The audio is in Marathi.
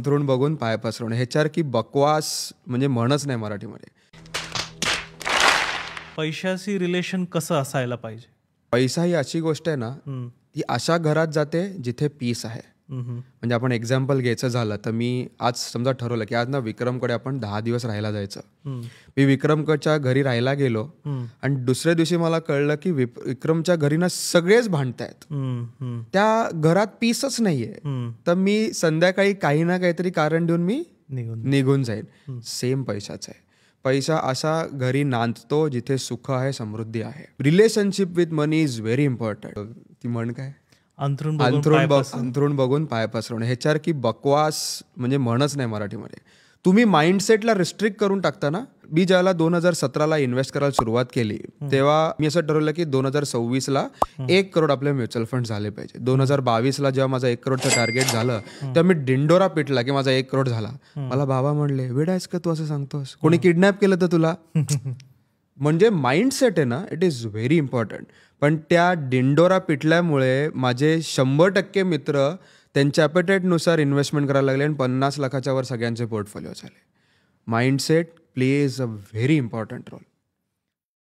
अंथरूण बघून पाय पसरवणे ह्याच्यावर की बकवास म्हणजे म्हणच नाही मराठीमध्ये. पैशाशी रिलेशन कसं असायला पाहिजे? पैसा ही अशी गोष्ट आहे ना, ती अशा घरात जाते जिथे पीस आहे. म्हणजे आपण एक्झाम्पल घ्यायचं झालं तर मी आज समजा ठरवलं की आज ना विक्रमकडे आपण 10 दिवस राहायला जायचं. मी विक्रमच्या घरी राहायला गेलो आणि दुसऱ्या दिवशी मला कळलं की विक्रमच्या घरी ना सगळेच भांडतायत. त्या घरात पीसच नाहीये. तर मी संध्याकाळी काही ना काहीतरी कारण देऊन मी निघून जाईन. सेम पैशाचं आहे. पैसा असा घरी नांदतो जिथे सुख आहे, समृद्धी आहे. Relationship with money is very important. ती म्हण काय, अंथरूण बघून पाय पसरवणे ह्याच्यावर की बकवास म्हणजे म्हणच नाही मराठीमध्ये. तुम्ही माइंडसेटला रिस्ट्रिक्ट करून टाकता ना. मी ज्याला 2017ला इन्व्हेस्ट करायला सुरुवात केली तेव्हा मी असं ठरवलं की 2026ला 1 करोड आपले म्युच्युअल फंड झाले पाहिजे. 2022ला जेव्हा माझं 1 करोडचं टार्गेट झालं तेव्हा मी डिंडोरा पिटला की माझा 1 करोड झाला. मला बाबा म्हणले, वेड आहेस का तू असं सांगतोस, कोणी किडनॅप केलं तर तुला. म्हणजे माइंडसेट आहे ना, इट इज व्हेरी इम्पॉर्टंट. पण त्या डिंडोरा पिटल्यामुळे माझे 100% मित्र त्यांच्या ॲपेटाईटनुसार इन्व्हेस्टमेंट करायला लागले आणि 50 लाखाच्या वर सगळ्यांचे पोर्टफोलिओ झाले. Mindset plays a very important role.